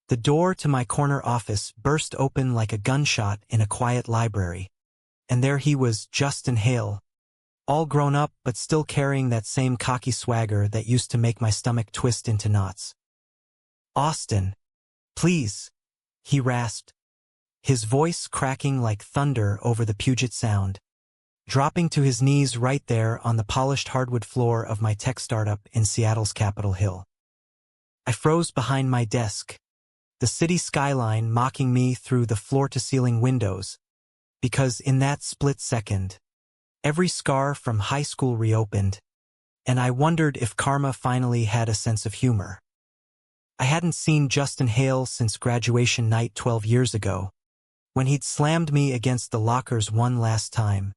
The door to my corner office burst open like a gunshot in a quiet library. And there he was, Justin Hale, all grown up but still carrying that same cocky swagger that used to make my stomach twist into knots. "Austin, please," he rasped, his voice cracking like thunder over the Puget Sound, dropping to his knees right there on the polished hardwood floor of my tech startup in Seattle's Capitol Hill. I froze behind my desk, the city skyline mocking me through the floor-to-ceiling windows, because in that split second, every scar from high school reopened, and I wondered if karma finally had a sense of humor. I hadn't seen Justin Hale since graduation night 12 years ago, when he'd slammed me against the lockers one last time.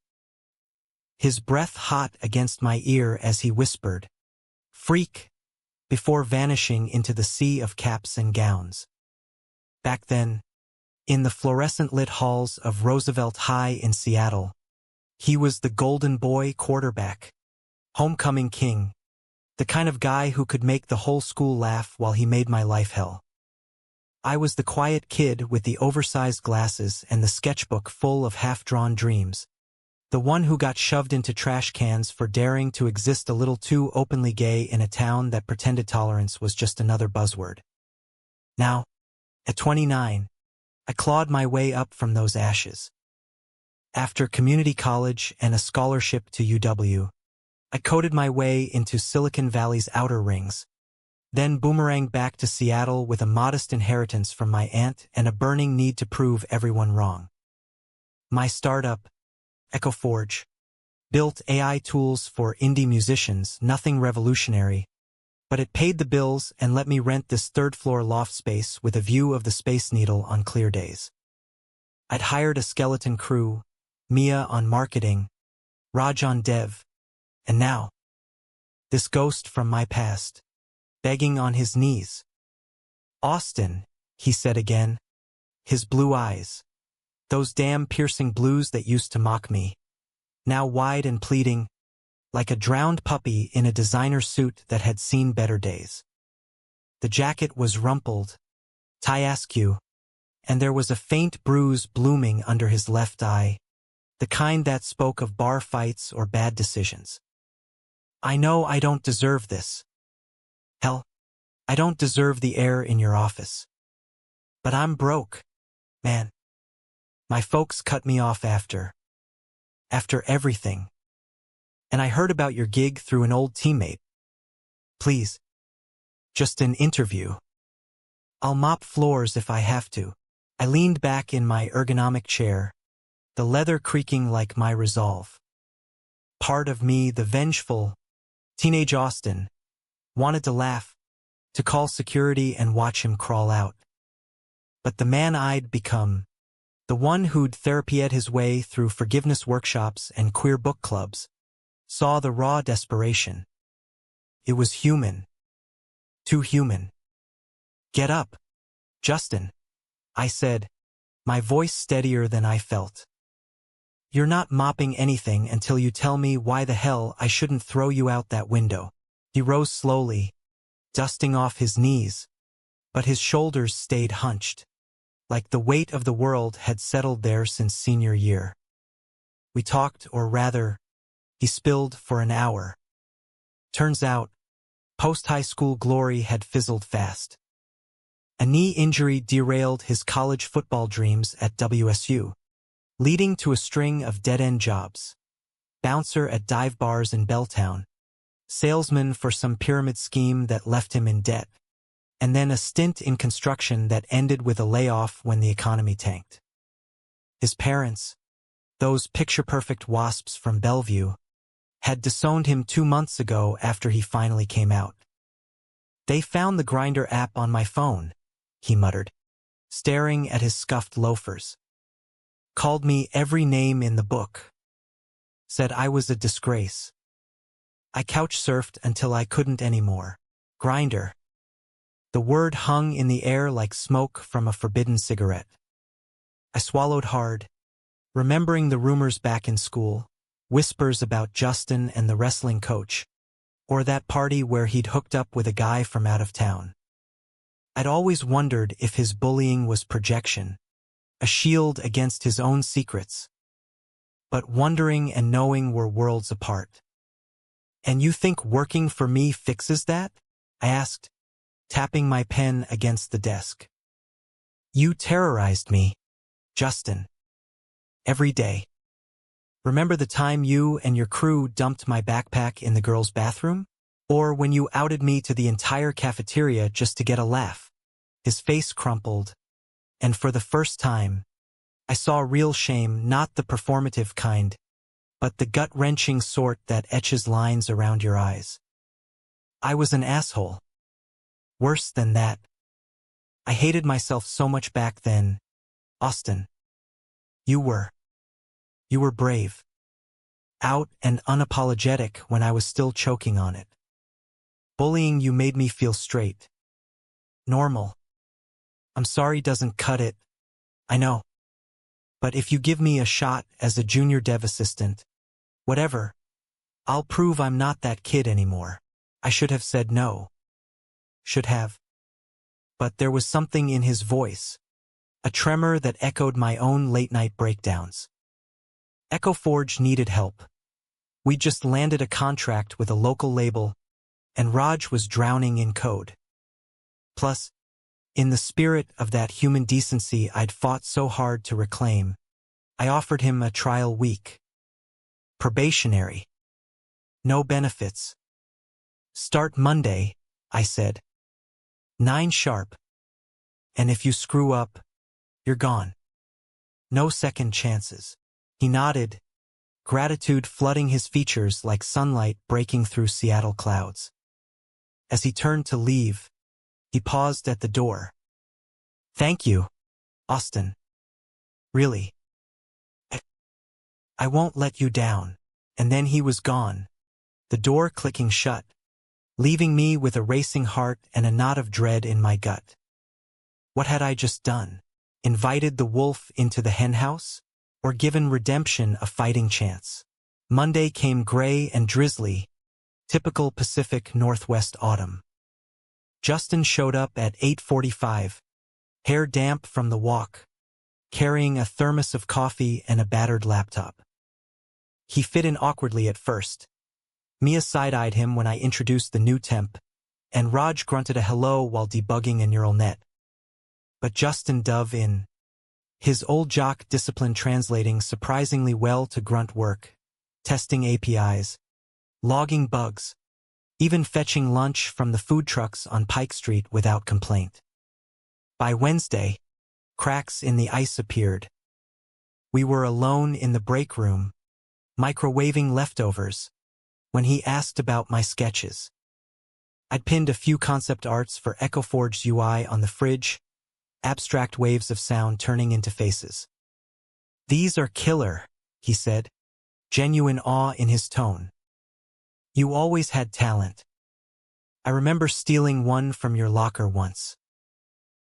His breath hot against my ear as he whispered, "Freak," before vanishing into the sea of caps and gowns. Back then, in the fluorescent-lit halls of Roosevelt High in Seattle, he was the golden boy quarterback, homecoming king, the kind of guy who could make the whole school laugh while he made my life hell. I was the quiet kid with the oversized glasses and the sketchbook full of half-drawn dreams, the one who got shoved into trash cans for daring to exist a little too openly gay in a town that pretended tolerance was just another buzzword. Now, at 29, I clawed my way up from those ashes. After community college and a scholarship to UW, I coded my way into Silicon Valley's outer rings, then boomeranged back to Seattle with a modest inheritance from my aunt and a burning need to prove everyone wrong. My startup, EchoForge, built AI tools for indie musicians, nothing revolutionary, but it paid the bills and let me rent this third-floor loft space with a view of the Space Needle on clear days. I'd hired a skeleton crew, Mia on marketing, Raj on dev, and now, this ghost from my past, begging on his knees. "Austin," he said again, his blue eyes, those damn piercing blues that used to mock me, now wide and pleading, like a drowned puppy in a designer suit that had seen better days. The jacket was rumpled, tie askew, and there was a faint bruise blooming under his left eye, the kind that spoke of bar fights or bad decisions. "I know I don't deserve this. Hell, I don't deserve the air in your office. But I'm broke, man. My folks cut me off after everything. And I heard about your gig through an old teammate. Please, just an interview. I'll mop floors if I have to." I leaned back in my ergonomic chair, the leather creaking like my resolve. Part of me, the vengeful, teenage Austin, wanted to laugh, to call security and watch him crawl out. But the man I'd become, the one who'd therapy-ed his way through forgiveness workshops and queer book clubs, saw the raw desperation. It was human. Too human. "Get up, Justin," I said, my voice steadier than I felt. "You're not mopping anything until you tell me why the hell I shouldn't throw you out that window." He rose slowly, dusting off his knees, but his shoulders stayed hunched, like the weight of the world had settled there since senior year. We talked, or rather, he spilled for an hour. Turns out, post-high school glory had fizzled fast. A knee injury derailed his college football dreams at WSU, leading to a string of dead-end jobs. Bouncer at dive bars in Belltown, salesman for some pyramid scheme that left him in debt, and then a stint in construction that ended with a layoff when the economy tanked. His parents, those picture-perfect wasps from Bellevue, had disowned him 2 months ago after he finally came out. "They found the Grindr app on my phone," he muttered, staring at his scuffed loafers. "Called me every name in the book. Said I was a disgrace. I couch-surfed until I couldn't anymore. Grindr." The word hung in the air like smoke from a forbidden cigarette. I swallowed hard, remembering the rumors back in school, whispers about Justin and the wrestling coach, or that party where he'd hooked up with a guy from out of town. I'd always wondered if his bullying was projection, a shield against his own secrets. But wondering and knowing were worlds apart. "And you think working for me fixes that?" I asked, tapping my pen against the desk. "You terrorized me, Justin. Every day. Remember the time you and your crew dumped my backpack in the girls' bathroom? Or when you outed me to the entire cafeteria just to get a laugh?" His face crumpled, and for the first time, I saw real shame, not the performative kind, but the gut-wrenching sort that etches lines around your eyes. I was an asshole. Worse than that. I hated myself so much back then. Austin. You were brave. Out and unapologetic when I was still choking on it. Bullying you made me feel straight. Normal. I'm sorry doesn't cut it. I know. But if you give me a shot as a junior dev assistant, whatever, I'll prove I'm not that kid anymore. I should have said no. Should have. But there was something in his voice, a tremor that echoed my own late-night breakdowns. Echo Forge needed help. We just landed a contract with a local label, and Raj was drowning in code. Plus, in the spirit of that human decency I'd fought so hard to reclaim, I offered him a trial week. Probationary. No benefits. Start Monday, I said. 9 sharp. And if you screw up, you're gone. No second chances. He nodded, gratitude flooding his features like sunlight breaking through Seattle clouds. As he turned to leave, he paused at the door. "Thank you, Austin. Really. I won't let you down." And then he was gone, the door clicking shut, leaving me with a racing heart and a knot of dread in my gut. What had I just done? Invited the wolf into the henhouse? Or given redemption a fighting chance? Monday came gray and drizzly, typical Pacific Northwest autumn. Justin showed up at 8:45, hair damp from the walk, carrying a thermos of coffee and a battered laptop. He fit in awkwardly at first. Mia side-eyed him when I introduced the new temp, and Raj grunted a hello while debugging a neural net. But Justin dove in, his old jock discipline translating surprisingly well to grunt work, testing APIs, logging bugs, even fetching lunch from the food trucks on Pike Street without complaint. By Wednesday, cracks in the ice appeared. We were alone in the break room, microwaving leftovers, when he asked about my sketches. I'd pinned a few concept arts for EchoForge's UI on the fridge, abstract waves of sound turning into faces. "These are killer," he said, genuine awe in his tone. "You always had talent. I remember stealing one from your locker once.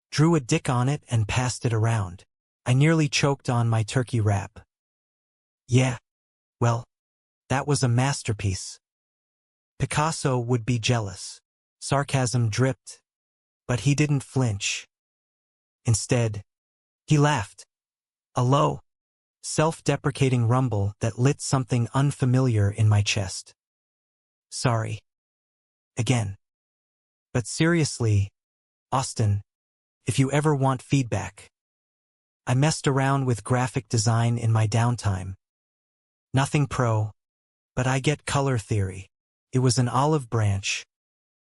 Drew a dick on it and passed it around. I nearly choked on my turkey wrap. Yeah, well, that was a masterpiece. Picasso would be jealous." Sarcasm dripped, but he didn't flinch. Instead, he laughed, a low, self-deprecating rumble that lit something unfamiliar in my chest. "Sorry. Again. But seriously, Austin, if you ever want feedback. I messed around with graphic design in my downtime. Nothing pro, but I get color theory. It was an olive branch,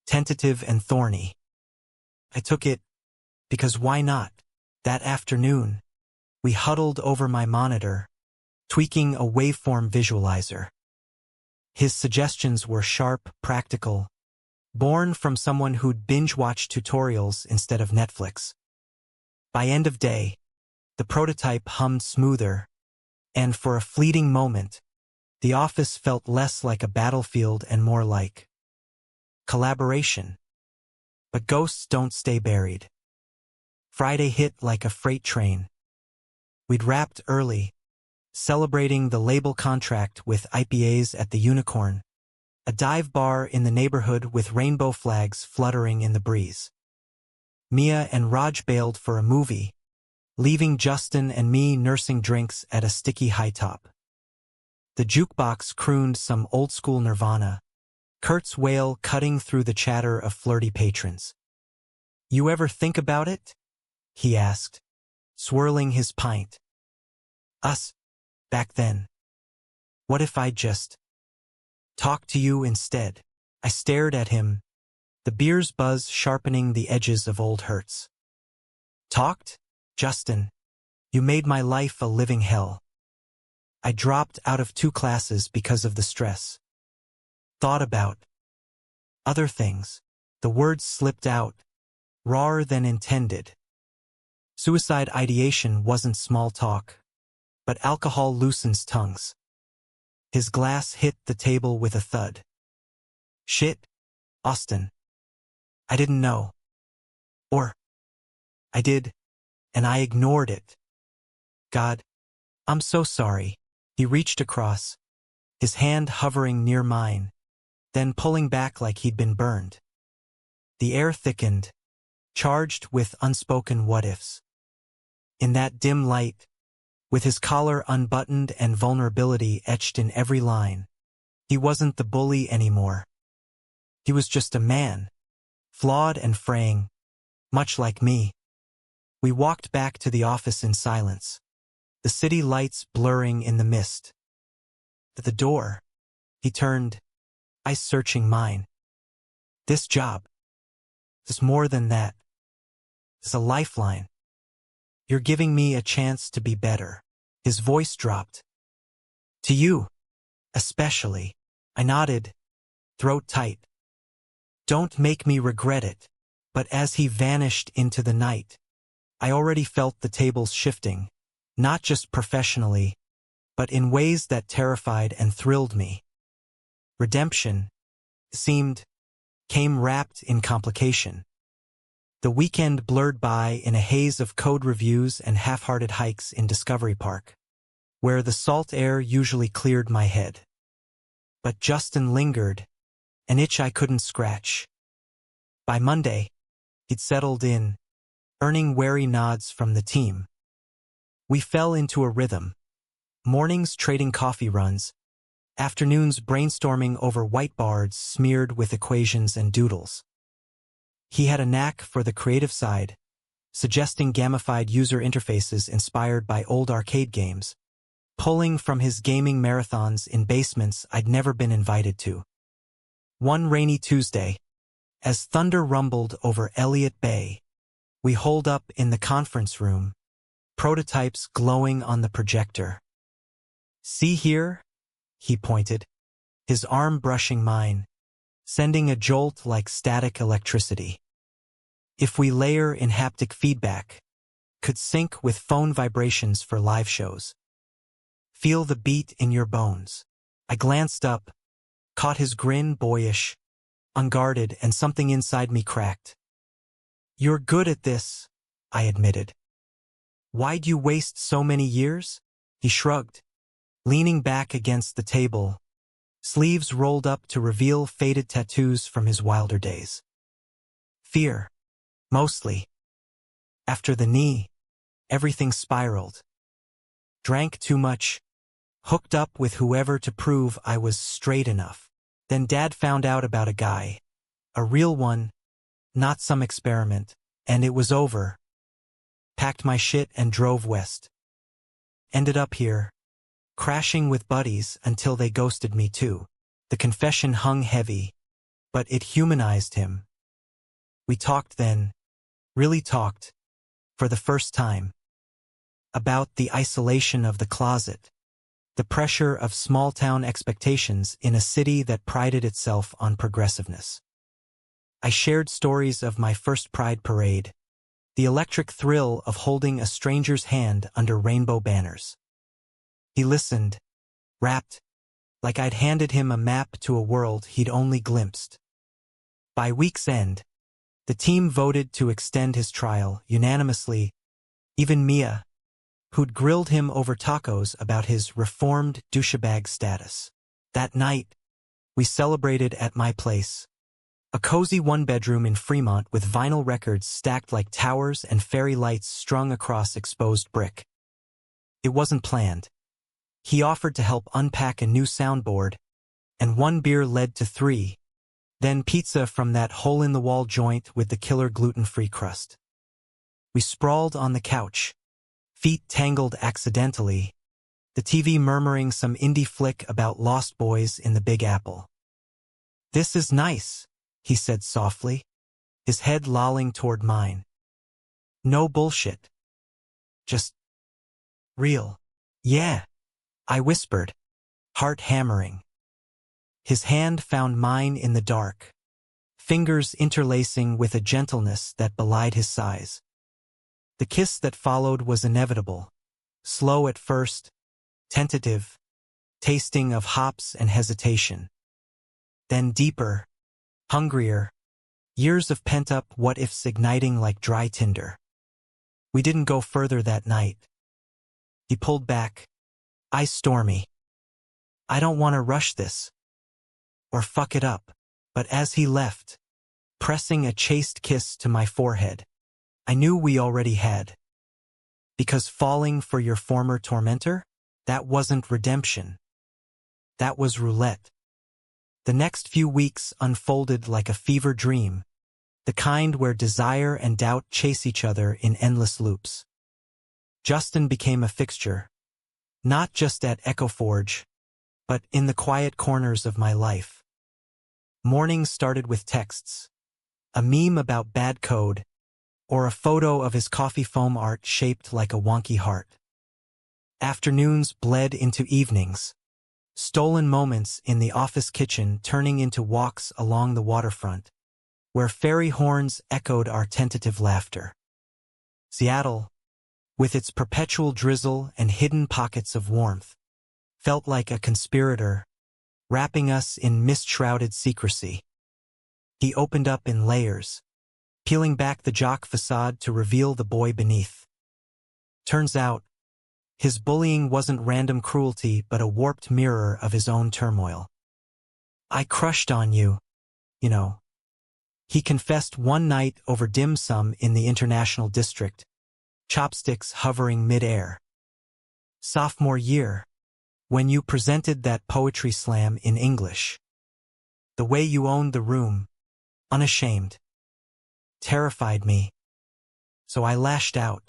tentative and thorny. I took it because why not? That afternoon, we huddled over my monitor, tweaking a waveform visualizer. His suggestions were sharp, practical, born from someone who'd binge-watch tutorials instead of Netflix. By end of day, the prototype hummed smoother, and for a fleeting moment, the office felt less like a battlefield and more like collaboration. But ghosts don't stay buried. Friday hit like a freight train. We'd wrapped early, celebrating the label contract with IPAs at the Unicorn, a dive bar in the neighborhood with rainbow flags fluttering in the breeze. Mia and Raj bailed for a movie, leaving Justin and me nursing drinks at a sticky high top. The jukebox crooned some old-school Nirvana, Kurt's wail cutting through the chatter of flirty patrons. "You ever think about it?" he asked, swirling his pint. "Us, back then. What if I just talk to you instead?" I stared at him, the beer's buzz sharpening the edges of old hurts. "Talked? Justin, you made my life a living hell. I dropped out of 2 classes because of the stress. Thought about other things." The words slipped out, rawer than intended. Suicide ideation wasn't small talk, but alcohol loosens tongues. His glass hit the table with a thud. "Shit, Austin. I didn't know. Or I did, and I ignored it. God, I'm so sorry." He reached across, his hand hovering near mine, then pulling back like he'd been burned. The air thickened, charged with unspoken what-ifs. In that dim light, with his collar unbuttoned and vulnerability etched in every line, he wasn't the bully anymore. He was just a man, flawed and fraying, much like me. We walked back to the office in silence, the city lights blurring in the mist. At the door, he turned, eyes searching mine. "This job is more than that. It's a lifeline. You're giving me a chance to be better." His voice dropped. "To you, especially." I nodded, throat tight. "Don't make me regret it." But as he vanished into the night, I already felt the tables shifting, not just professionally, but in ways that terrified and thrilled me. Redemption, came wrapped in complication. The weekend blurred by in a haze of code reviews and half-hearted hikes in Discovery Park, where the salt air usually cleared my head. But Justin lingered, an itch I couldn't scratch. By Monday, he'd settled in, earning wary nods from the team. We fell into a rhythm. Mornings trading coffee runs, afternoons brainstorming over whiteboards smeared with equations and doodles. He had a knack for the creative side, suggesting gamified user interfaces inspired by old arcade games, pulling from his gaming marathons in basements I'd never been invited to. One rainy Tuesday, as thunder rumbled over Elliott Bay, we holed up in the conference room, prototypes glowing on the projector. "See here?" he pointed, his arm brushing mine, sending a jolt like static electricity. "If we layer in haptic feedback, could sync with phone vibrations for live shows. Feel the beat in your bones." I glanced up, caught his grin, boyish, unguarded, and something inside me cracked. "You're good at this," I admitted. "Why'd you waste so many years?" He shrugged, leaning back against the table, sleeves rolled up to reveal faded tattoos from his wilder days. "Fear. Mostly. After the knee, everything spiraled. Drank too much, hooked up with whoever to prove I was straight enough. Then Dad found out about a guy, a real one, not some experiment, and it was over. Packed my shit and drove west. Ended up here, crashing with buddies until they ghosted me too." The confession hung heavy, but it humanized him. We talked then, really talked, for the first time. About the isolation of the closet, the pressure of small-town expectations in a city that prided itself on progressiveness. I shared stories of my first Pride parade, the electric thrill of holding a stranger's hand under rainbow banners. He listened, rapt, like I'd handed him a map to a world he'd only glimpsed. By week's end, the team voted to extend his trial unanimously, even Mia, who'd grilled him over tacos about his reformed douchebag status. That night, we celebrated at my place, A cozy one-bedroom in Fremont with vinyl records stacked like towers and fairy lights strung across exposed brick. It wasn't planned. He offered to help unpack a new soundboard, and one beer led to 3, then pizza from that hole-in-the-wall joint with the killer gluten-free crust. We sprawled on the couch, feet tangled accidentally, the TV murmuring some indie flick about lost boys in the Big Apple. "This is nice," he said softly, his head lolling toward mine. "No bullshit. Just real." "Yeah," I whispered, heart hammering. His hand found mine in the dark, fingers interlacing with a gentleness that belied his size. The kiss that followed was inevitable, slow at first, tentative, tasting of hops and hesitation. Then deeper, hungrier, years of pent-up what-ifs igniting like dry tinder. We didn't go further that night. He pulled back, eyes stormy. "I don't want to rush this. Or fuck it up." But as he left, pressing a chaste kiss to my forehead, I knew we already had. Because falling for your former tormentor? That wasn't redemption. That was roulette. The next few weeks unfolded like a fever dream, the kind where desire and doubt chase each other in endless loops. Justin became a fixture, not just at Echo Forge, but in the quiet corners of my life. Mornings started with texts, a meme about bad code, or a photo of his coffee foam art shaped like a wonky heart. Afternoons bled into evenings, stolen moments in the office kitchen turning into walks along the waterfront, where fairy horns echoed our tentative laughter. Seattle, with its perpetual drizzle and hidden pockets of warmth, felt like a conspirator, wrapping us in mist-shrouded secrecy. He opened up in layers, peeling back the jock facade to reveal the boy beneath. Turns out, his bullying wasn't random cruelty but a warped mirror of his own turmoil. "I crushed on you, you know," he confessed one night over dim sum in the International District, chopsticks hovering mid-air. "Sophomore year, when you presented that poetry slam in English. The way you owned the room, unashamed, terrified me. So I lashed out.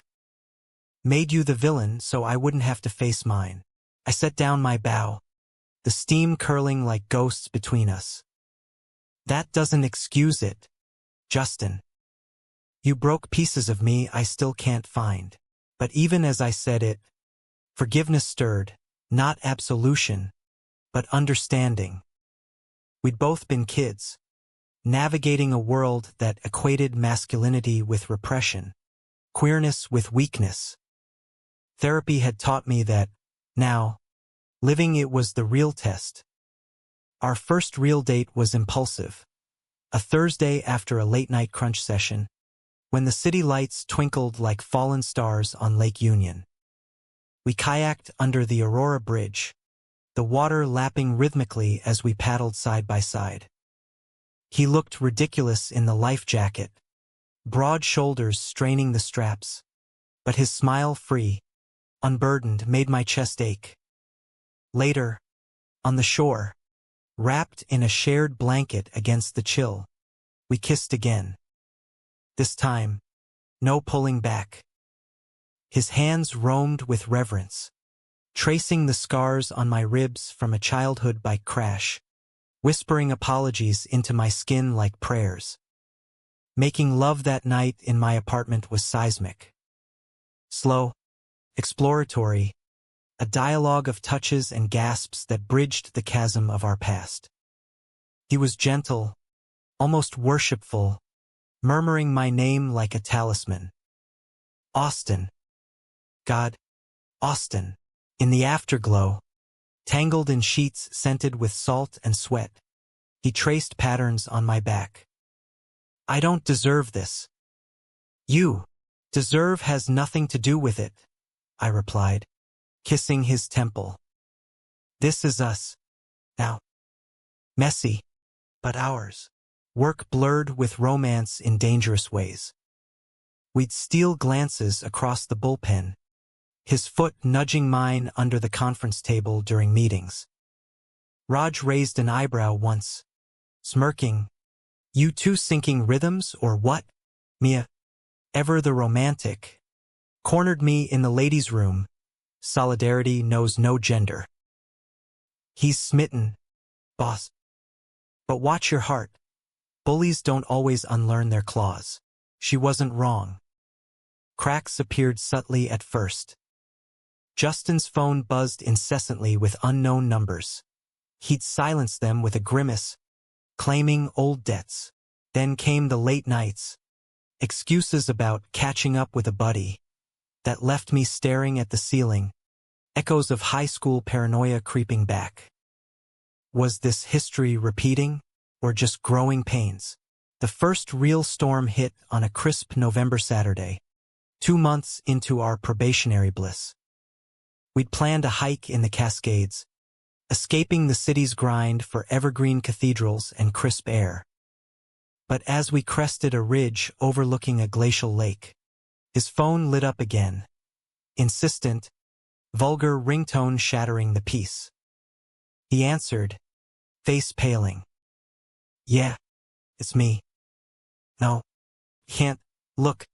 Made you the villain so I wouldn't have to face mine." I set down my bow, the steam curling like ghosts between us. "That doesn't excuse it, Justin. You broke pieces of me I still can't find." But even as I said it, forgiveness stirred, not absolution, but understanding. We'd both been kids, navigating a world that equated masculinity with repression, queerness with weakness. Therapy had taught me that, now, living it was the real test. Our first real date was impulsive, a Thursday after a late-night crunch session, when the city lights twinkled like fallen stars on Lake Union. We kayaked under the Aurora Bridge, the water lapping rhythmically as we paddled side by side. He looked ridiculous in the life jacket, broad shoulders straining the straps, but his smile free, unburdened, made my chest ache. Later, on the shore, wrapped in a shared blanket against the chill, we kissed again. This time, no pulling back. His hands roamed with reverence, tracing the scars on my ribs from a childhood bike crash, whispering apologies into my skin like prayers. Making love that night in my apartment was seismic. Slow, exploratory, a dialogue of touches and gasps that bridged the chasm of our past. He was gentle, almost worshipful, murmuring my name like a talisman. "Austin. God, Austin." In the afterglow, tangled in sheets scented with salt and sweat, he traced patterns on my back. "I don't deserve this." "You. Deserve has nothing to do with it," I replied, kissing his temple. "This is us. Now. Messy, but ours." work blurred with romance in dangerous ways. We'd steal glances across the bullpen, his foot nudging mine under the conference table during meetings. Raj raised an eyebrow once, smirking. You two syncing rhythms or what? Mia, ever the romantic, cornered me in the ladies' room. Solidarity knows no gender. He's smitten, boss. But watch your heart. Bullies don't always unlearn their claws. She wasn't wrong. Cracks appeared subtly at first. Justin's phone buzzed incessantly with unknown numbers. He'd silence them with a grimace, claiming old debts. Then came the late nights, excuses about catching up with a buddy, that left me staring at the ceiling, echoes of high school paranoia creeping back. Was this history repeating, or just growing pains? The first real storm hit on a crisp November Saturday, 2 months into our probationary bliss. We'd planned a hike in the Cascades, escaping the city's grind for evergreen cathedrals and crisp air. But as we crested a ridge overlooking a glacial lake, his phone lit up again, insistent, vulgar ringtone shattering the peace. He answered, face paling. Yeah, it's me. No, can't, look,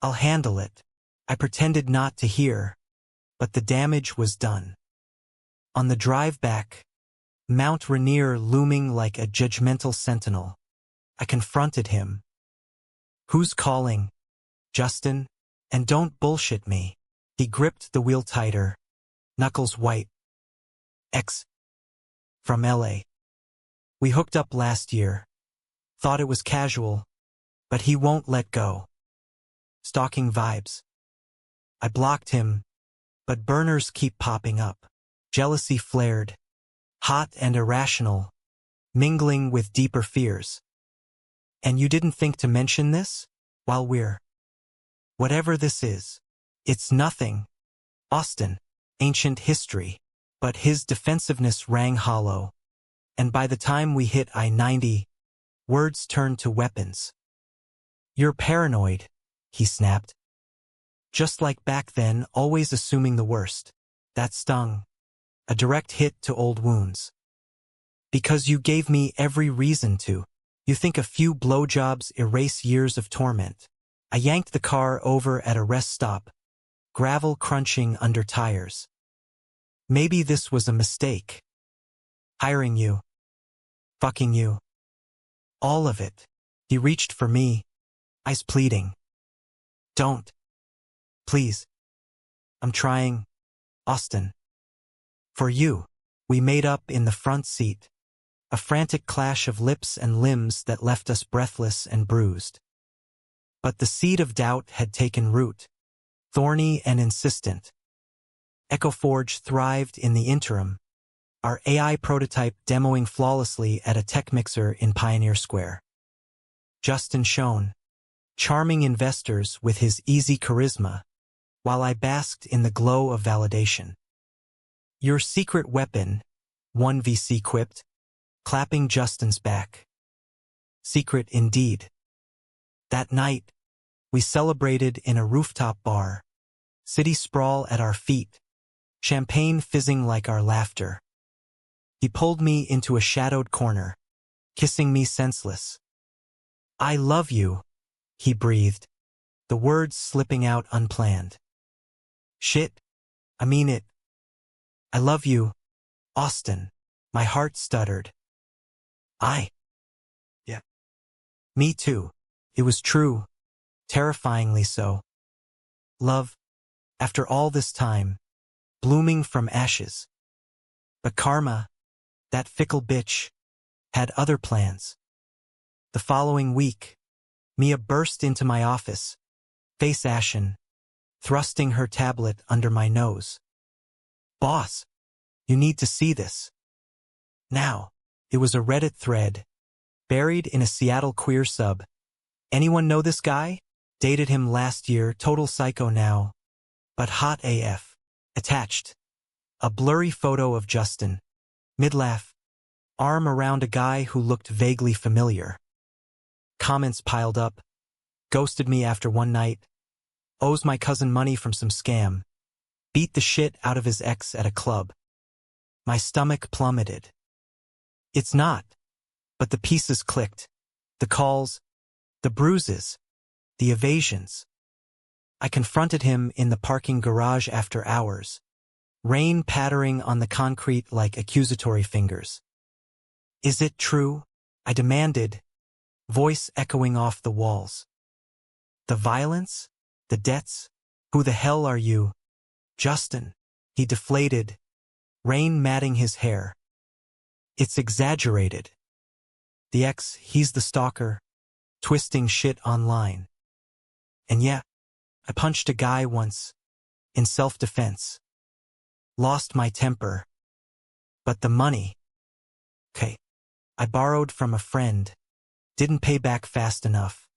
I'll handle it. I pretended not to hear, but the damage was done. On the drive back, Mount Rainier looming like a judgmental sentinel, I confronted him. Who's calling? Justin? And don't bullshit me. He gripped the wheel tighter, knuckles white. X. From LA. We hooked up last year. Thought it was casual, but he won't let go. Stalking vibes. I blocked him, but burners keep popping up. Jealousy flared, hot and irrational, mingling with deeper fears. And you didn't think to mention this? While we're... Whatever this is, it's nothing. Austin, ancient history. But his defensiveness rang hollow. And by the time we hit I-90, words turned to weapons. You're paranoid, he snapped. Just like back then, always assuming the worst. That stung. A direct hit to old wounds. Because you gave me every reason to. You think a few blowjobs erase years of torment. I yanked the car over at a rest stop, gravel crunching under tires. Maybe this was a mistake. Hiring you. Fucking you. All of it. He reached for me, eyes pleading. Don't. Please. I'm trying. Austin. For you. We made up in the front seat. A frantic clash of lips and limbs that left us breathless and bruised. But the seed of doubt had taken root, thorny and insistent. EchoForge thrived in the interim, our AI prototype demoing flawlessly at a tech mixer in Pioneer Square. Justin shone, charming investors with his easy charisma, while I basked in the glow of validation. Your secret weapon, one VC quipped, clapping Justin's back. Secret indeed. That night, we celebrated in a rooftop bar, city sprawl at our feet, champagne fizzing like our laughter. He pulled me into a shadowed corner, kissing me senseless. I love you, he breathed, the words slipping out unplanned. Shit, I mean it. I love you, Austin. My heart stuttered. Yeah. Me too. It was true, terrifyingly so. Love, after all this time, blooming from ashes. But karma, that fickle bitch, had other plans. The following week, Mia burst into my office, face ashen, thrusting her tablet under my nose. Boss, you need to see this. Now, it was a Reddit thread, buried in a Seattle queer sub. Anyone know this guy? Dated him last year, total psycho now. But hot AF. Attached. A blurry photo of Justin. Mid-laugh. Arm around a guy who looked vaguely familiar. Comments piled up. Ghosted me after one night. Owes my cousin money from some scam. Beat the shit out of his ex at a club. My stomach plummeted. It's not. But the pieces clicked. The calls, the bruises, the evasions. I confronted him in the parking garage after hours, rain pattering on the concrete like accusatory fingers. Is it true? I demanded, voice echoing off the walls. The violence? The debts? Who the hell are you? Justin. He deflated, rain matting his hair. It's exaggerated. The ex, he's the stalker, twisting shit online. And yeah, I punched a guy once, in self-defense. Lost my temper. But the money. Okay, I borrowed from a friend, didn't pay back fast enough.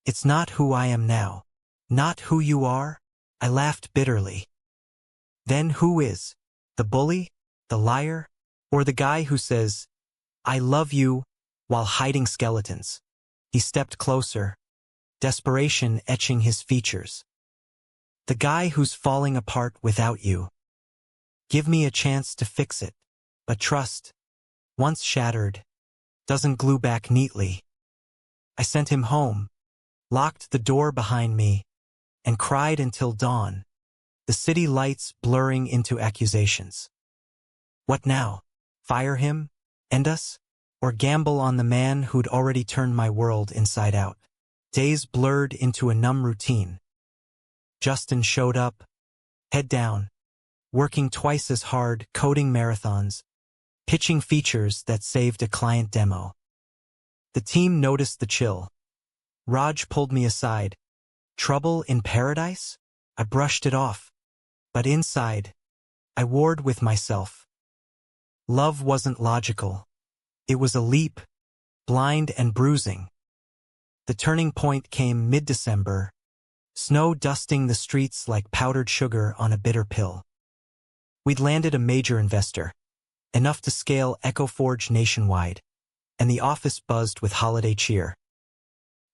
It's not who I am now. Not who you are? I laughed bitterly. Then who is? The bully? The liar? Or the guy who says, I love you, while hiding skeletons? He stepped closer, desperation etching his features. The guy who's falling apart without you. Give me a chance to fix it. But trust, once shattered, doesn't glue back neatly. I sent him home, locked the door behind me, and cried until dawn, the city lights blurring into accusations. What now? Fire him? End us? Or gamble on the man who'd already turned my world inside out? Days blurred into a numb routine. Justin showed up, head down, working twice as hard, coding marathons, pitching features that saved a client demo. The team noticed the chill. Raj pulled me aside. Trouble in paradise? I brushed it off. But inside, I warred with myself. Love wasn't logical. It was a leap, blind and bruising. The turning point came mid-December, snow dusting the streets like powdered sugar on a bitter pill. We'd landed a major investor, enough to scale EcoForge nationwide, and the office buzzed with holiday cheer.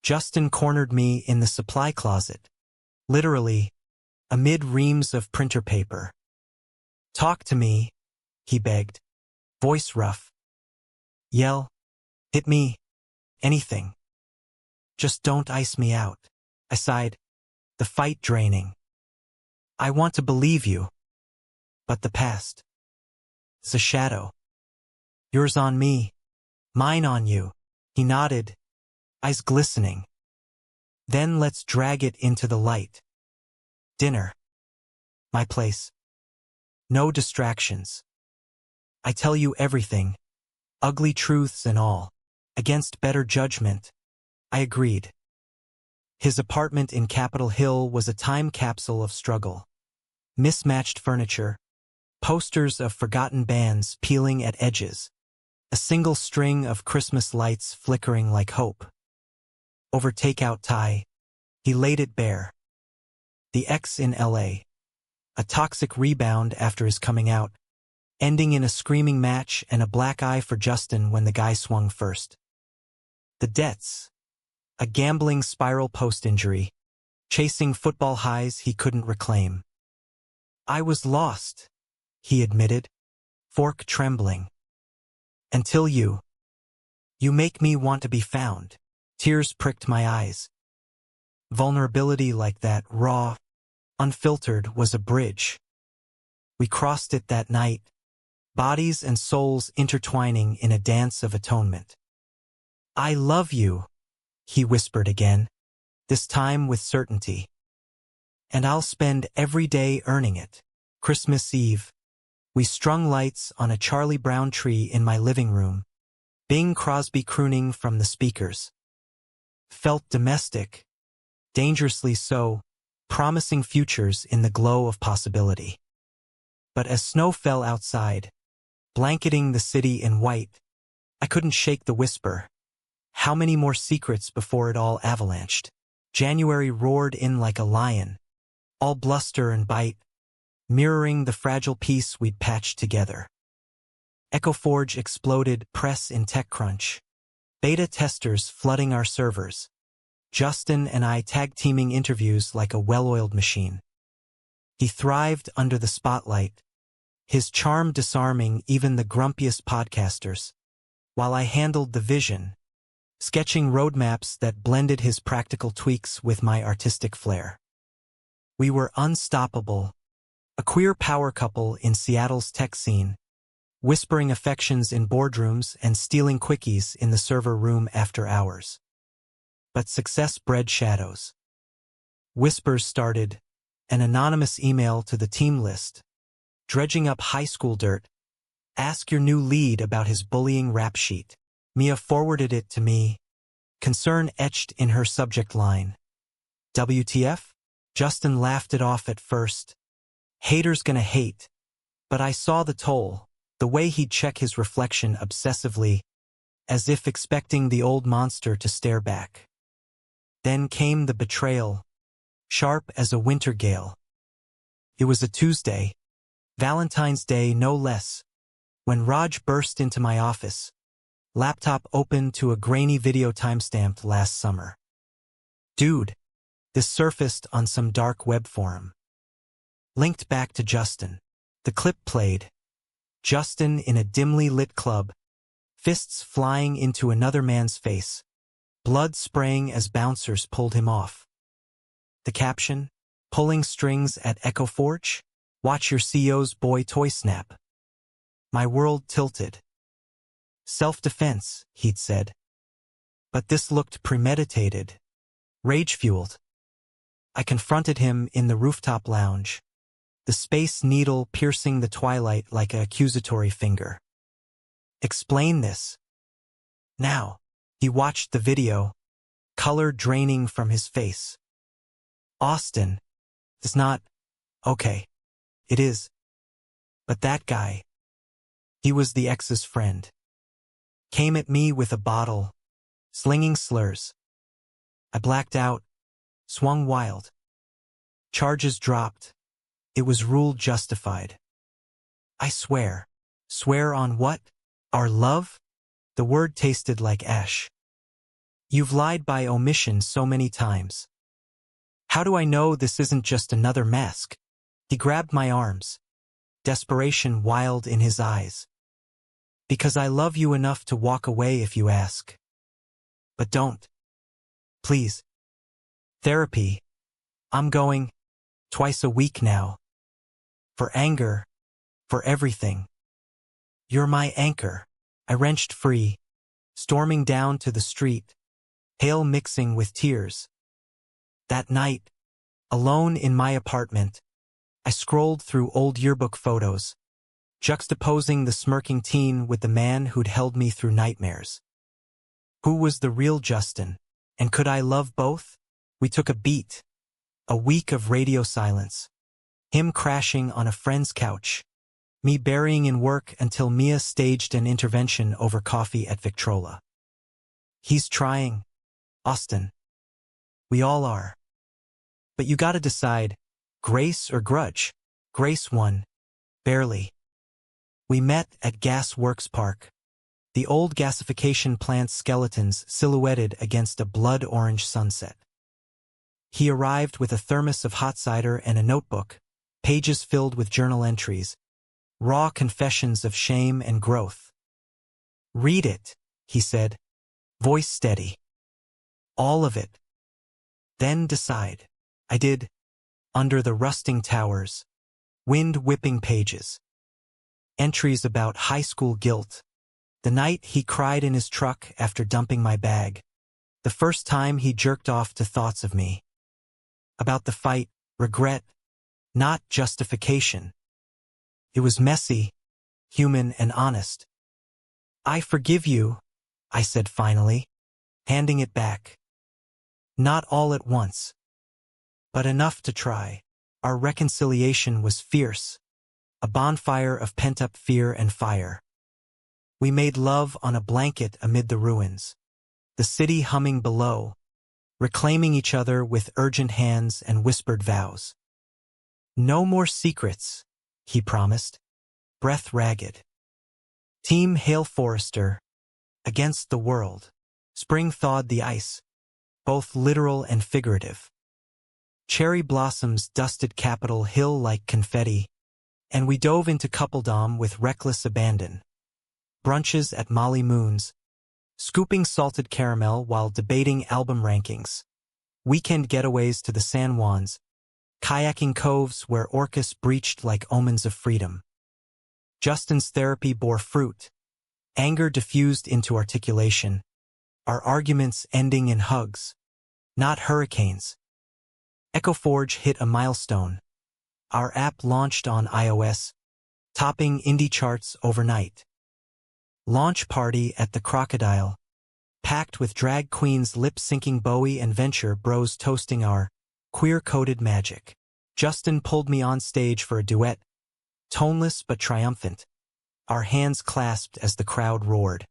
Justin cornered me in the supply closet, literally, amid reams of printer paper. Talk to me, he begged, voice rough. Yell, hit me, anything. Just don't ice me out. I sighed, the fight draining. I want to believe you. But the past. It's a shadow. Yours on me, mine on you. He nodded, eyes glistening. Then let's drag it into the light. Dinner. My place. No distractions. I tell you everything, ugly truths and all, against better judgment. I agreed. His apartment in Capitol Hill was a time capsule of struggle. Mismatched furniture, posters of forgotten bands peeling at edges, a single string of Christmas lights flickering like hope. Over takeout Thai, he laid it bare. The ex in LA, a toxic rebound after his coming out, ending in a screaming match and a black eye for Justin when the guy swung first. The debts, a gambling spiral post-injury, chasing football highs he couldn't reclaim. I was lost, he admitted, fork trembling. Until you make me want to be found. Tears pricked my eyes. Vulnerability like that, raw, unfiltered, was a bridge. We crossed it that night, bodies and souls intertwining in a dance of atonement. I love you, he whispered again, this time with certainty. And I'll spend every day earning it. Christmas Eve, we strung lights on a Charlie Brown tree in my living room, Bing Crosby crooning from the speakers. Felt domestic, dangerously so, promising futures in the glow of possibility. But as snow fell outside, blanketing the city in white, I couldn't shake the whisper. How many more secrets before it all avalanched? January roared in like a lion, all bluster and bite, mirroring the fragile peace we'd patched together. EcoForge exploded, press in TechCrunch. Beta testers flooding our servers. Justin and I tag-teaming interviews like a well-oiled machine. He thrived under the spotlight, his charm disarming even the grumpiest podcasters, while I handled the vision, sketching roadmaps that blended his practical tweaks with my artistic flair. We were unstoppable, a queer power couple in Seattle's tech scene, whispering affections in boardrooms and stealing quickies in the server room after hours. But success bred shadows. Whispers started, an anonymous email to the team list, dredging up high school dirt. Ask your new lead about his bullying rap sheet. Mia forwarded it to me, concern etched in her subject line. WTF? Justin laughed it off at first. Haters gonna hate. But I saw the toll, the way he'd check his reflection obsessively, as if expecting the old monster to stare back. Then came the betrayal, sharp as a winter gale. It was a Tuesday, Valentine's Day no less, when Raj burst into my office, laptop open to a grainy video timestamped last summer. Dude, this surfaced on some dark web forum. Linked back to Justin. The clip played. Justin in a dimly lit club, fists flying into another man's face, blood spraying as bouncers pulled him off. The caption, pulling strings at Echo Forge? Watch your CEO's boy toy snap. My world tilted. Self-defense, he'd said. But this looked premeditated, rage-fueled. I confronted him in the rooftop lounge, the space needle piercing the twilight like an accusatory finger. Explain this. Now, he watched the video, color draining from his face. Austin, it's not, okay, it is. But that guy, he was the ex's friend. Came at me with a bottle, slinging slurs. I blacked out, swung wild. Charges dropped. It was ruled justified. I swear. Swear on what? Our love? The word tasted like ash. You've lied by omission so many times. How do I know this isn't just another mask? He grabbed my arms, desperation wild in his eyes. Because I love you enough to walk away if you ask. But don't. Please. Therapy. I'm going twice a week now. For anger. For everything. You're my anchor. I wrenched free, storming down to the street, hail mixing with tears. That night, alone in my apartment, I scrolled through old yearbook photos, juxtaposing the smirking teen with the man who'd held me through nightmares. Who was the real Justin, and could I love both? We took a beat, a week of radio silence, him crashing on a friend's couch, me burying in work until Mia staged an intervention over coffee at Victrola. He's trying, Austin. We all are. But you gotta decide, grace or grudge. Grace won, barely. We met at Gas Works Park, the old gasification plant's skeletons silhouetted against a blood-orange sunset. He arrived with a thermos of hot cider and a notebook, pages filled with journal entries, raw confessions of shame and growth. Read it, he said, voice steady. All of it. Then decide. I did. Under the rusting towers, wind-whipping pages. Entries about high school guilt. The night he cried in his truck after dumping my bag. The first time he jerked off to thoughts of me. About the fight, regret, not justification. It was messy, human and honest. I forgive you, I said finally, handing it back. Not all at once, but enough to try. Our reconciliation was fierce, a bonfire of pent-up fear and fire. We made love on a blanket amid the ruins, the city humming below, reclaiming each other with urgent hands and whispered vows. No more secrets, he promised, breath ragged. Team Hale Forrester, against the world. Spring thawed the ice, both literal and figurative. Cherry blossoms dusted Capitol Hill like confetti, and we dove into coupledom with reckless abandon. Brunches at Molly Moon's, scooping salted caramel while debating album rankings. Weekend getaways to the San Juans, kayaking coves where orcas breached like omens of freedom. Justin's therapy bore fruit. Anger diffused into articulation, our arguments ending in hugs, not hurricanes. EchoForge hit a milestone. Our app launched on iOS, topping indie charts overnight. Launch party at the Crocodile, packed with drag queens lip-syncing Bowie and Venture Bros toasting our queer-coded magic. Justin pulled me on stage for a duet, toneless but triumphant, our hands clasped as the crowd roared.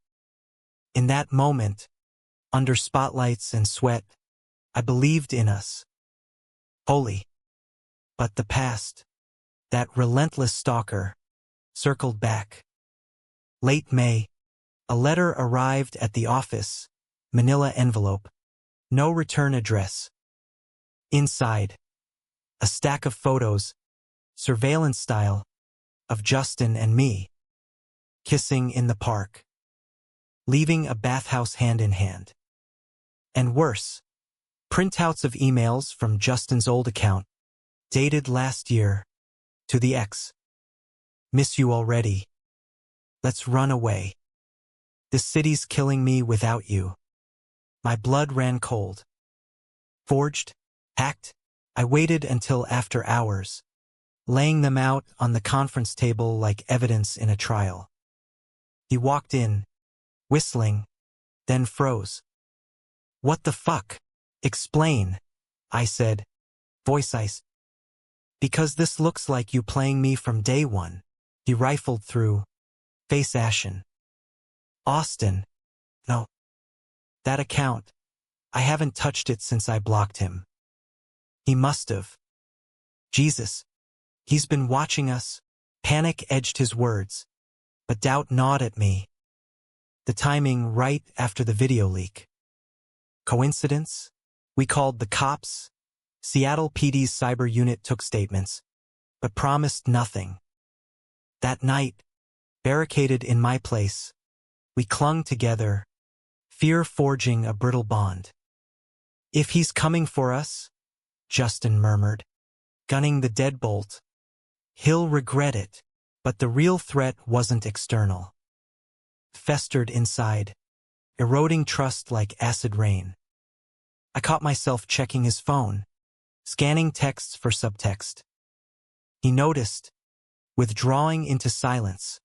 In that moment, under spotlights and sweat, I believed in us. Holy. But the past, that relentless stalker, circled back. Late May, a letter arrived at the office, manila envelope, no return address. Inside, a stack of photos, surveillance style, of Justin and me, kissing in the park, leaving a bathhouse hand in hand. And worse, printouts of emails from Justin's old account, dated last year, to the ex. Miss you already. Let's run away. This city's killing me without you. My blood ran cold. Forged, hacked, I waited until after hours, laying them out on the conference table like evidence in a trial. He walked in, whistling, then froze. What the fuck? Explain, I said, voice ice. Because this looks like you playing me from day one. He rifled through, face ashen. Austin. No. That account. I haven't touched it since I blocked him. He must have. Jesus. He's been watching us. Panic edged his words, but doubt gnawed at me. The timing right after the video leak. Coincidence? We called the cops. Seattle PD's cyber unit took statements, but promised nothing. That night, barricaded in my place, we clung together, fear forging a brittle bond. If he's coming for us, Justin murmured, gunning the deadbolt, he'll regret it. But the real threat wasn't external. Festered inside, eroding trust like acid rain. I caught myself checking his phone, scanning texts for subtext. He noticed, withdrawing into silence,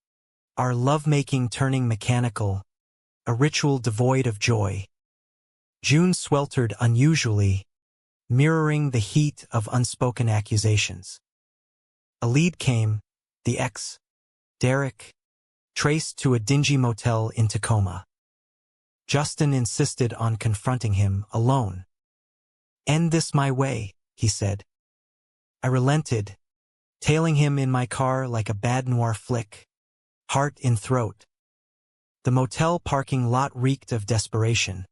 our lovemaking turning mechanical, a ritual devoid of joy. June sweltered unusually, mirroring the heat of unspoken accusations. A lead came, the ex, Derek, traced to a dingy motel in Tacoma. Justin insisted on confronting him alone. End this my way, he said. I relented, tailing him in my car like a bad noir flick, heart in throat. The motel parking lot reeked of desperation.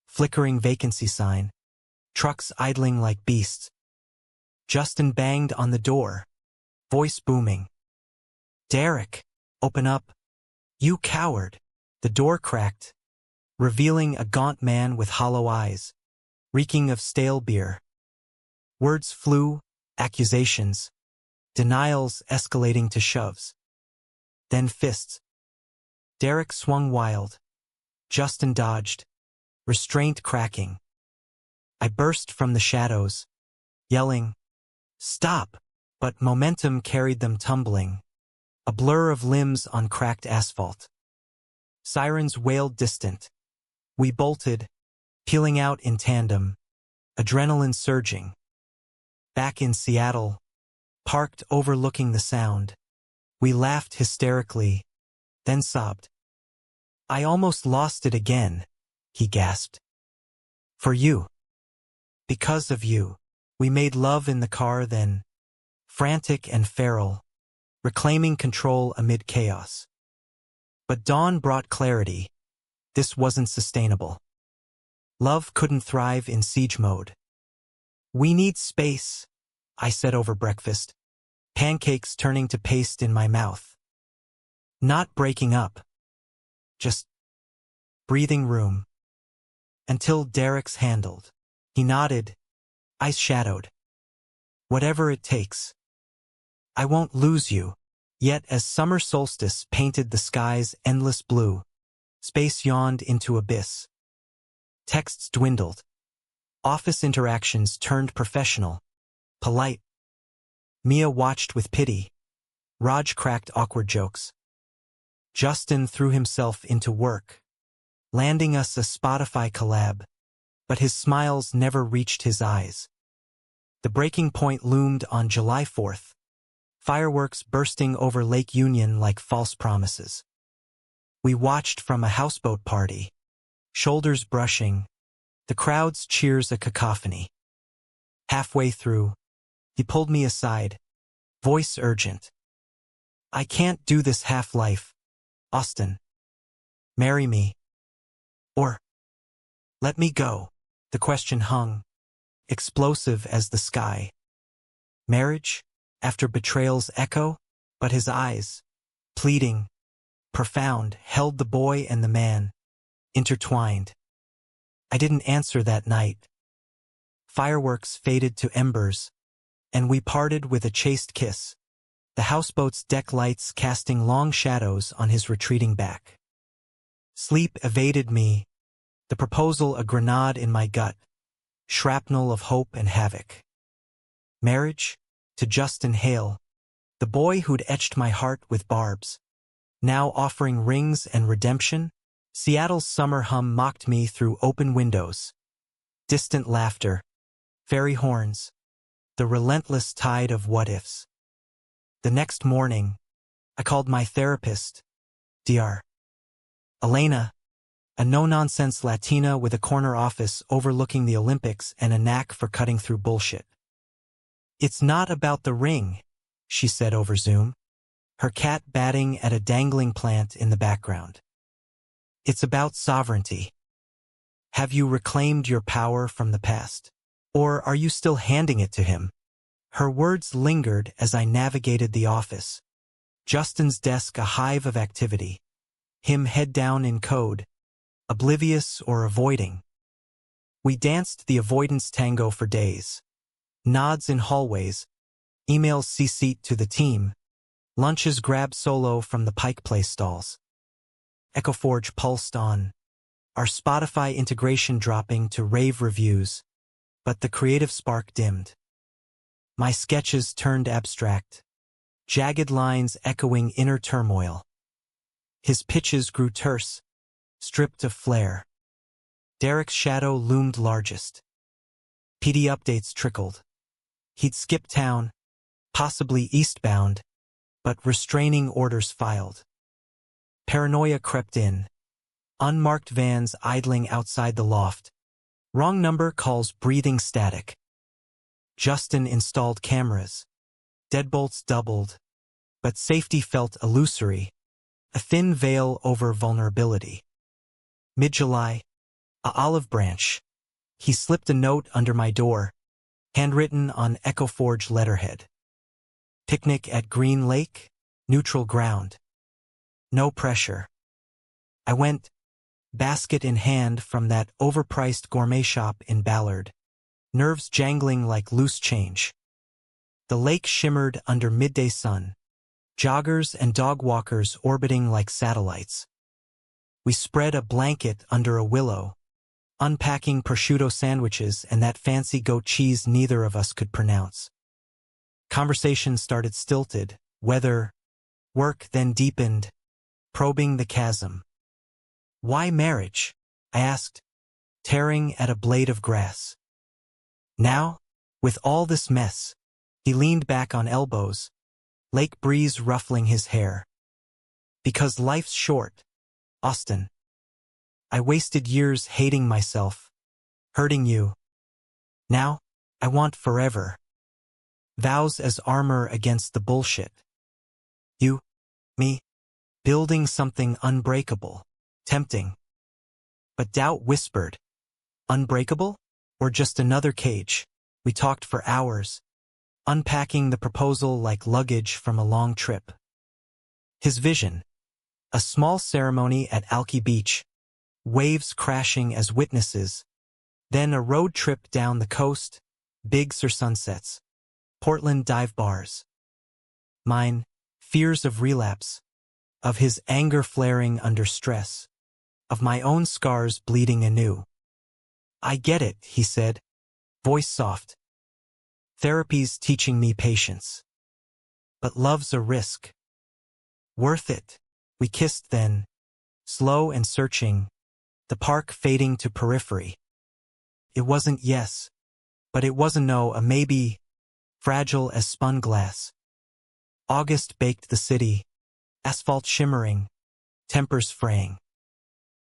Flickering vacancy sign, trucks idling like beasts. Justin banged on the door, voice booming. Derek, open up. You coward. The door cracked, revealing a gaunt man with hollow eyes, reeking of stale beer. Words flew, accusations, denials escalating to shoves. Then fists. Derek swung wild. Justin dodged, restraint cracking. I burst from the shadows, yelling, stop, but momentum carried them tumbling. A blur of limbs on cracked asphalt. Sirens wailed distant. We bolted, peeling out in tandem, adrenaline surging. Back in Seattle, parked overlooking the sound, we laughed hysterically, then sobbed. I almost lost it again, he gasped. For you. Because of you. We made love in the car then, frantic and feral, reclaiming control amid chaos. But dawn brought clarity. This wasn't sustainable. Love couldn't thrive in siege mode. We need space, I said over breakfast, pancakes turning to paste in my mouth. Not breaking up. Just breathing room. Until Derek's handled. He nodded, eyes shadowed. Whatever it takes. I won't lose you. Yet as summer solstice painted the sky's endless blue, space yawned into abyss. Texts dwindled. Office interactions turned professional, polite. Mia watched with pity. Raj cracked awkward jokes. Justin threw himself into work, landing us a Spotify collab, but his smiles never reached his eyes. The breaking point loomed on July 4th, fireworks bursting over Lake Union like false promises. We watched from a houseboat party, shoulders brushing, the crowd's cheers a cacophony. Halfway through, he pulled me aside, voice urgent. I can't do this half-life, Austin. Marry me. Or let me go. The question hung, explosive as the sky. Marriage? After betrayal's echo? But his eyes, pleading, profound, held the boy and the man, intertwined. I didn't answer that night. Fireworks faded to embers, and we parted with a chaste kiss, the houseboat's deck lights casting long shadows on his retreating back. Sleep evaded me, the proposal a grenade in my gut, shrapnel of hope and havoc. Marriage? To Justin Hale, the boy who'd etched my heart with barbs. Now offering rings and redemption, Seattle's summer hum mocked me through open windows. Distant laughter, fairy horns, the relentless tide of what-ifs. The next morning, I called my therapist, Dr. Elena, a no-nonsense Latina with a corner office overlooking the Olympics and a knack for cutting through bullshit. It's not about the ring, she said over Zoom, her cat batting at a dangling plant in the background. It's about sovereignty. Have you reclaimed your power from the past? Or are you still handing it to him? Her words lingered as I navigated the office. Justin's desk a hive of activity. Him head down in code, oblivious or avoiding. We danced the avoidance tango for days. Nods in hallways, emails CC'd to the team, lunches grabbed solo from the Pike Place stalls. EchoForge pulsed on, our Spotify integration dropping to rave reviews, but the creative spark dimmed. My sketches turned abstract, jagged lines echoing inner turmoil. His pitches grew terse, stripped of flair. Derek's shadow loomed largest. PD updates trickled. He'd skipped town, possibly eastbound, but restraining orders filed. Paranoia crept in. Unmarked vans idling outside the loft. Wrong number calls breathing static. Justin installed cameras. Deadbolts doubled. But safety felt illusory. A thin veil over vulnerability. Mid-July, a olive branch. He slipped a note under my door, handwritten on EchoForge letterhead. Picnic at Green Lake, neutral ground. No pressure. I went, basket in hand from that overpriced gourmet shop in Ballard, nerves jangling like loose change. The lake shimmered under midday sun, joggers and dog walkers orbiting like satellites. We spread a blanket under a willow, unpacking prosciutto sandwiches and that fancy goat cheese neither of us could pronounce. Conversation started stilted, weather, work then deepened, probing the chasm. Why marriage? I asked, tearing at a blade of grass. Now, with all this mess, he leaned back on elbows, lake breeze ruffling his hair. Because life's short, Austin. I wasted years hating myself, hurting you. Now, I want forever. Vows as armor against the bullshit. You, me, building something unbreakable, tempting. But doubt whispered, Unbreakable? Or just another cage? We talked for hours, unpacking the proposal like luggage from a long trip. His vision: a small ceremony at Alki Beach, waves crashing as witnesses, then a road trip down the coast, Big Sur sunsets, Portland dive bars. Mine, fears of relapse, of his anger flaring under stress, of my own scars bleeding anew. I get it, he said, voice soft. Therapy's teaching me patience. But love's a risk. Worth it. We kissed then, slow and searching, the park fading to periphery. It wasn't yes, but it was a no, a maybe, fragile as spun glass. August baked the city, asphalt shimmering, tempers fraying.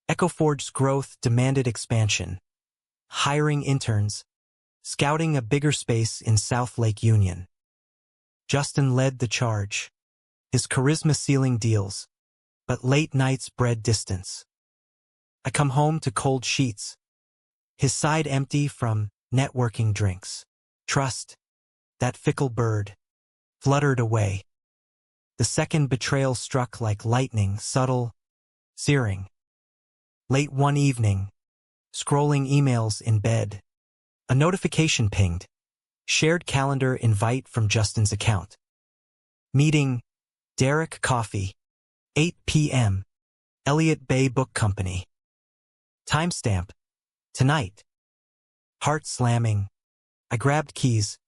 Ecoforge's growth demanded expansion, hiring interns, scouting a bigger space in South Lake Union. Justin led the charge, his charisma sealing deals, but late nights bred distance. I come home to cold sheets, his side empty from networking drinks. Trust, that fickle bird, fluttered away. The second betrayal struck like lightning, subtle, searing. Late one evening, scrolling emails in bed, a notification pinged. Shared calendar invite from Justin's account. Meeting, Derek Coffee, 8 p.m., Elliott Bay Book Company. Timestamp, tonight. Heart slamming. I grabbed keys,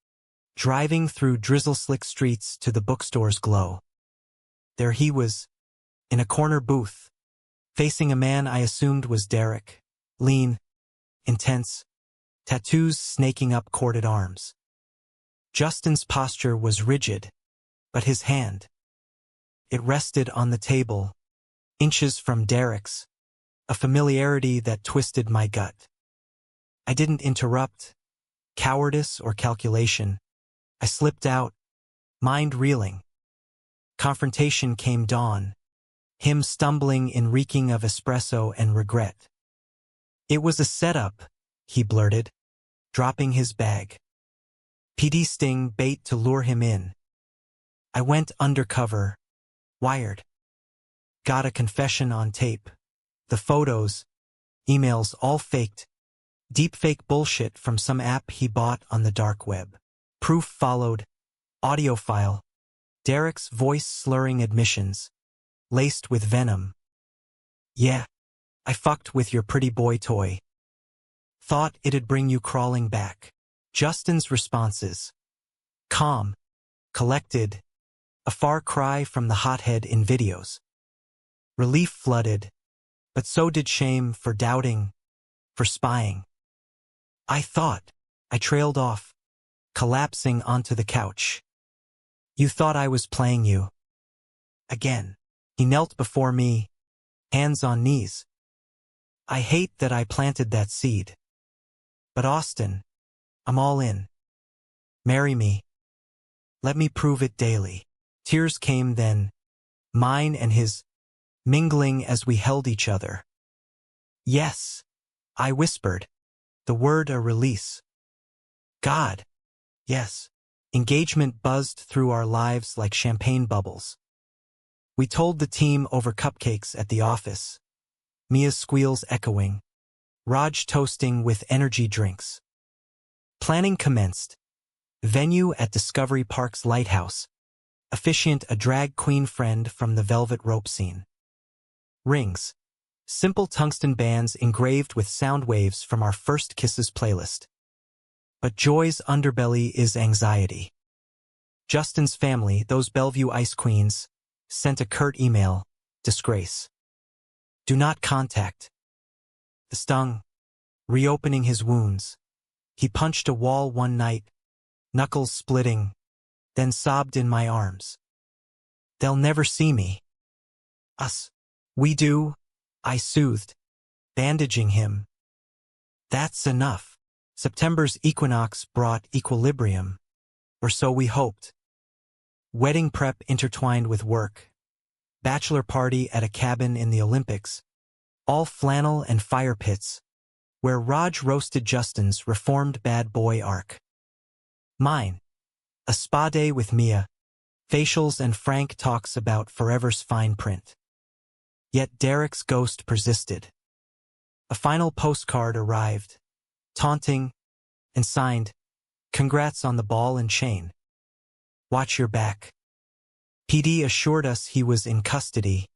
driving through drizzle-slick streets to the bookstore's glow. There he was, in a corner booth, facing a man I assumed was Derek, lean, intense, tattoos snaking up corded arms. Justin's posture was rigid, but his hand, it rested on the table, inches from Derek's, a familiarity that twisted my gut. I didn't interrupt, cowardice or calculation. I slipped out, mind reeling. Confrontation came dawn, him stumbling and reeking of espresso and regret. It was a setup, he blurted, dropping his bag. PD sting bait to lure him in. I went undercover, wired. Got a confession on tape. The photos, emails all faked. Deepfake bullshit from some app he bought on the dark web. Proof followed. Audio file. Derek's voice slurring admissions, laced with venom. Yeah, I fucked with your pretty boy toy. Thought it'd bring you crawling back. Justin's responses. Calm, collected, a far cry from the hothead in videos. Relief flooded, but so did shame for doubting, for spying. I trailed off, collapsing onto the couch. You thought I was playing you. Again, he knelt before me, hands on knees. I hate that I planted that seed. But Austin, I'm all in. Marry me. Let me prove it daily. Tears came then, mine and his, mingling as we held each other. Yes, I whispered, the word a release. God, yes. Engagement buzzed through our lives like champagne bubbles. We told the team over cupcakes at the office, Mia's squeals echoing, Raj toasting with energy drinks. Planning commenced. Venue at Discovery Park's Lighthouse. Officiant a drag queen friend from the velvet rope scene. Rings. Simple tungsten bands engraved with sound waves from our First Kisses playlist. But joy's underbelly is anxiety. Justin's family, those Bellevue ice queens, sent a curt email, disgrace. Do not contact. The stung, reopening his wounds. He punched a wall one night, knuckles splitting, then sobbed in my arms. They'll never see me. Us. We do, I soothed, bandaging him. That's enough. September's equinox brought equilibrium, or so we hoped. Wedding prep intertwined with work. Bachelor party at a cabin in the Olympics. All flannel and fire pits. where Raj roasted Justin's reformed bad boy arc. Mine. A spa day with Mia, facials and frank talks about forever's fine print. Yet Derek's ghost persisted. A final postcard arrived, taunting, and signed, "Congrats on the ball and chain. Watch your back." PD assured us he was in custody,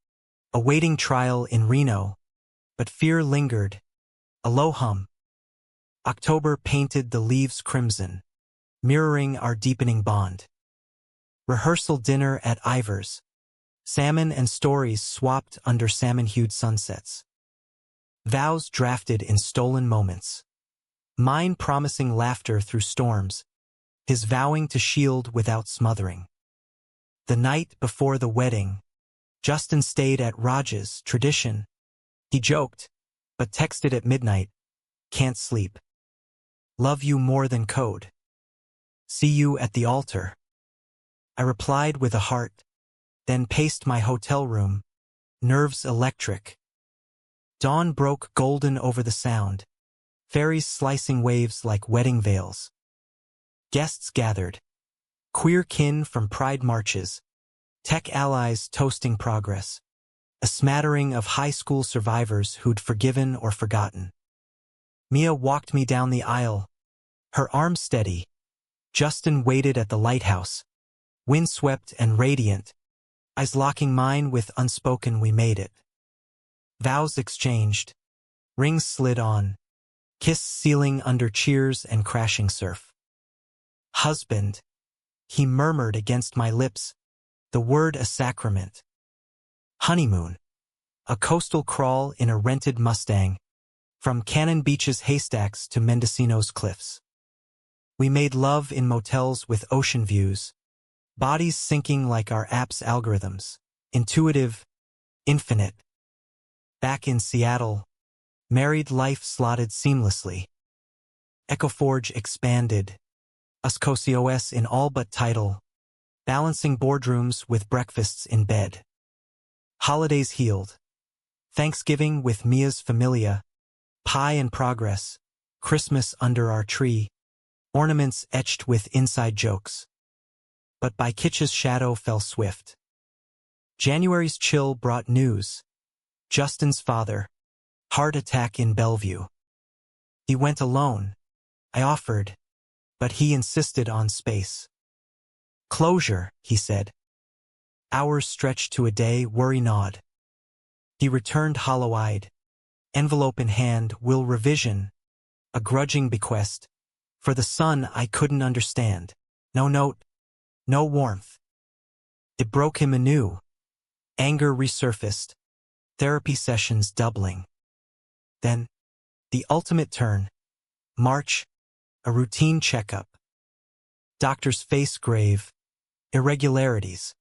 awaiting trial in Reno, but fear lingered. A low hum. October painted the leaves crimson, mirroring our deepening bond. Rehearsal dinner at Ivor's. Salmon and stories swapped under salmon-hued sunsets. Vows drafted in stolen moments. Mine promising laughter through storms, his vowing to shield without smothering. The night before the wedding, Justin stayed at Raj's tradition. He joked, but texted at midnight, "Can't sleep. Love you more than code. See you at the altar." I replied with a heart, then paced my hotel room, nerves electric. Dawn broke golden over the sound, fairies slicing waves like wedding veils. Guests gathered, queer kin from pride marches, tech allies toasting progress, a smattering of high school survivors who'd forgiven or forgotten. Mia walked me down the aisle, her arm steady. Justin waited at the lighthouse, windswept and radiant, eyes locking mine with unspoken "we made it." Vows exchanged, rings slid on, kiss sealing under cheers and crashing surf. "Husband," he murmured against my lips, the word a sacrament. Honeymoon, a coastal crawl in a rented Mustang, from Cannon Beach's haystacks to Mendocino's cliffs. We made love in motels with ocean views, bodies syncing like our app's algorithms, intuitive, infinite. Back in Seattle, married life slotted seamlessly. EchoForge expanded, USCOSIOS in all but title, balancing boardrooms with breakfasts in bed. Holidays healed. Thanksgiving with Mia's Familia, pie in progress, Christmas under our tree, ornaments etched with inside jokes. But by Kitsch's shadow fell swift. January's chill brought news. Justin's father, heart attack in Bellevue. He went alone, I offered, but he insisted on space. "Closure," he said. Hours stretched to a day, worry gnawed. He returned hollow-eyed, envelope in hand, will revision, a grudging bequest, for the son I couldn't understand. No note, no warmth. It broke him anew. Anger resurfaced, therapy sessions doubling. Then, the ultimate turn. March, a routine checkup. Doctor's face grave, irregularities.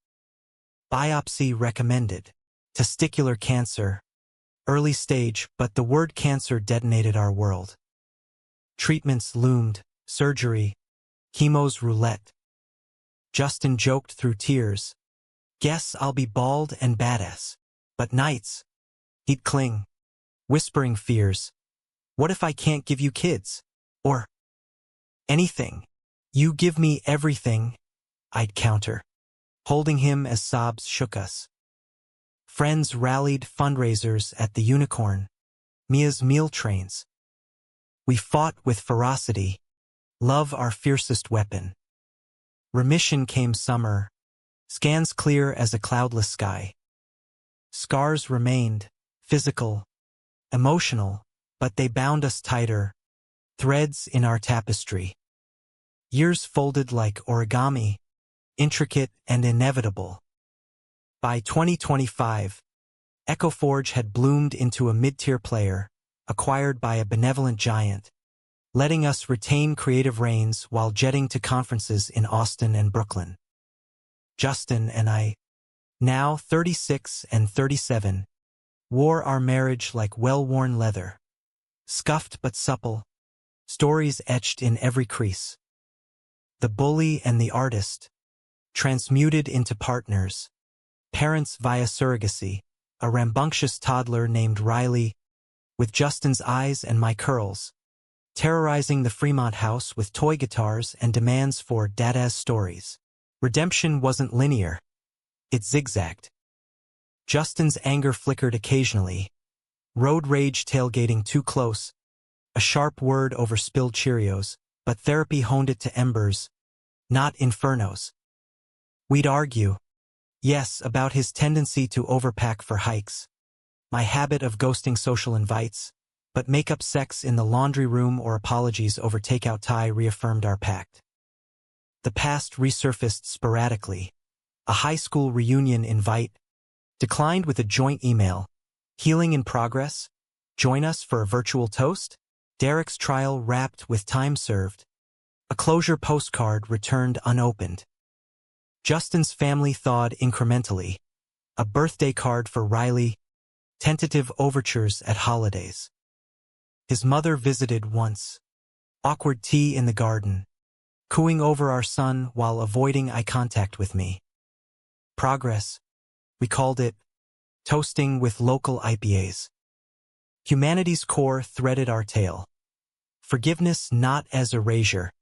Biopsy recommended. Testicular cancer. Early stage, but the word cancer detonated our world. Treatments loomed, surgery, chemo's roulette. Justin joked through tears. "Guess I'll be bald and badass." But nights, he'd cling, whispering fears. "What if I can't give you kids? Or anything?" "You give me everything," I'd counter, holding him as sobs shook us. Friends rallied, fundraisers at the Unicorn, Mia's meal trains. We fought with ferocity, love our fiercest weapon. Remission came summer, scans clear as a cloudless sky. Scars remained, physical, emotional, but they bound us tighter, threads in our tapestry. Years folded like origami, intricate and inevitable. By 2025, EchoForge had bloomed into a mid-tier player, acquired by a benevolent giant, letting us retain creative reins while jetting to conferences in Austin and Brooklyn. Justin and I, now 36 and 37, wore our marriage like well-worn leather. Scuffed but supple, stories etched in every crease. The bully and the artist, transmuted into partners, parents via surrogacy, a rambunctious toddler named Riley, with Justin's eyes and my curls, terrorizing the Fremont house with toy guitars and demands for Dada's stories. Redemption wasn't linear. It zigzagged. Justin's anger flickered occasionally. Road rage tailgating too close. A sharp word over spilled Cheerios, but therapy honed it to embers, not infernos. We'd argue. Yes, about his tendency to overpack for hikes, my habit of ghosting social invites, but make-up sex in the laundry room or apologies over takeout Thai reaffirmed our pact. The past resurfaced sporadically. A high school reunion invite, declined with a joint email. Healing in progress? Join us for a virtual toast? Derek's trial wrapped with time served. A closure postcard returned unopened. Justin's family thawed incrementally. A birthday card for Riley. Tentative overtures at holidays. His mother visited once. Awkward tea in the garden. Cooing over our son while avoiding eye contact with me. Progress. We called it. Toasting with local IPAs. Humanity's core threaded our tale. Forgiveness not as erasure,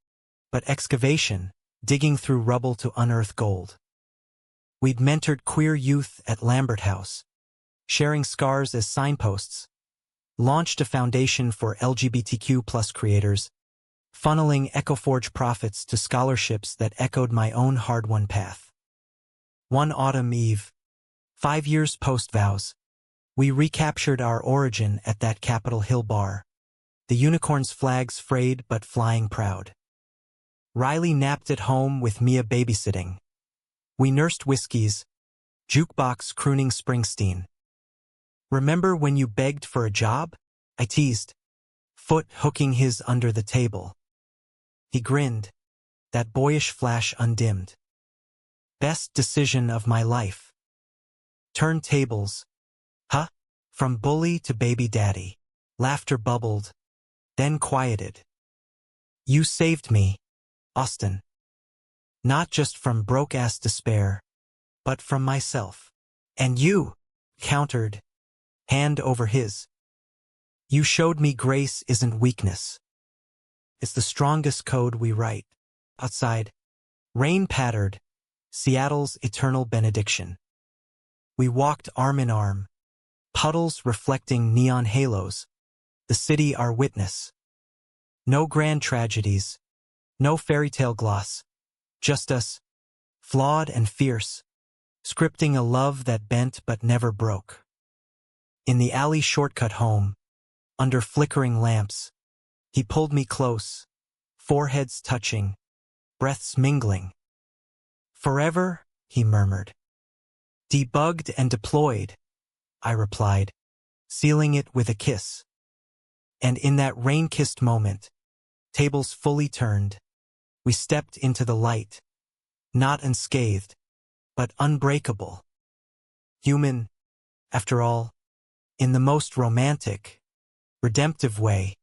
but excavation, digging through rubble to unearth gold. We'd mentored queer youth at Lambert House, sharing scars as signposts, launched a foundation for LGBTQ+ creators, funneling EcoForge profits to scholarships that echoed my own hard-won path. One autumn eve, 5 years post-vows, we recaptured our origin at that Capitol Hill bar, the unicorn's flags frayed but flying proud. Riley napped at home with Mia babysitting. We nursed whiskeys, jukebox crooning Springsteen. Remember when you begged for a job? I teased, foot hooking his under the table. He grinned, that boyish flash undimmed. Best decision of my life. Turn tables. Huh? From bully to baby daddy. Laughter bubbled, then quieted. You saved me, Austin. Not just from broke-ass despair, but from myself. And you, countered, hand over his. You showed me grace isn't weakness. It's the strongest code we write. Outside, rain pattered, Seattle's eternal benediction. We walked arm in arm, puddles reflecting neon halos, the city our witness. No grand tragedies, no fairy tale gloss, just us, flawed and fierce, scripting a love that bent but never broke. In the alley shortcut home, under flickering lamps, he pulled me close, foreheads touching, breaths mingling. Forever, he murmured. Debugged and deployed, I replied, sealing it with a kiss. And in that rain-kissed moment, tables fully turned, we stepped into the light, not unscathed, but unbreakable. Human, after all, in the most romantic, redemptive way.